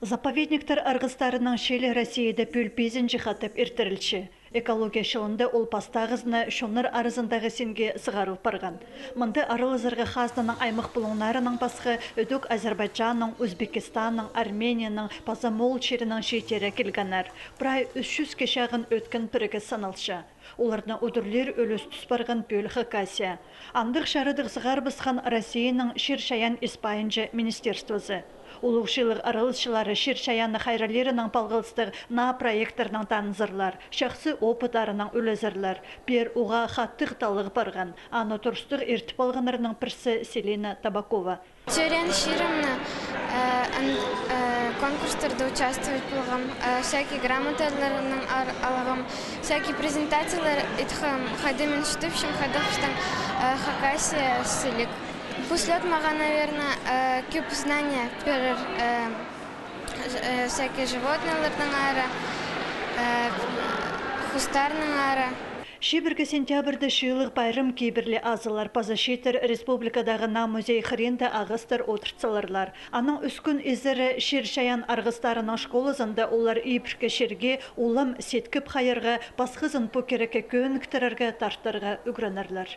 Заповедниктер аргыстарының шелі Россияда пөлпезін жихатып иртірілші. Экология шылында ол пастағызны шоныр арызындағы сенге сығарыл парған. Мұнды арылызырғы қазданың аймық бұлыңларының басқы өдік Азербайджанның, Өзбекистанның, Арменияның, Пазамол черінің шейтері келгенер. Бірай 300 кешағын өткен пірігі санылшы. Оларына өдірлер өліс тұспарған пөл Хакасия. Андық шарыдық сығар бысқан Россияның Ширшаян Испайынжы министерствосы. Улуғшылық арылышылары Ширшаяны хайралерінің палғылыстық на проекторның танызырлар, шақсы опыдарының өлізірлар, пер уға хаттық талығы барған, аны тұрстық ертіп алғанырының пірсі Селена Табакова. Теорияны ширемна конкурстарда участвовать болғам, всякие грамоталарының алғам, всякие презентациялар етхам, хадымен штыпшым, хадықштан Хакасия сылик. Пуслет мага, наверное, көп знания про всякие животные, хустарның ара. Шибіргі сентябрді шиылық байрым кейбірлі азылар пазашетір республикадағы на музей хренді ағыстыр отыртсаларлар. Аның үскін езірі Ширшаян арғыстарының школызында олар епіркі шерге улым сеткіп қайырға, басқызын покереке көн кітірерге тарттырға үгренерлер.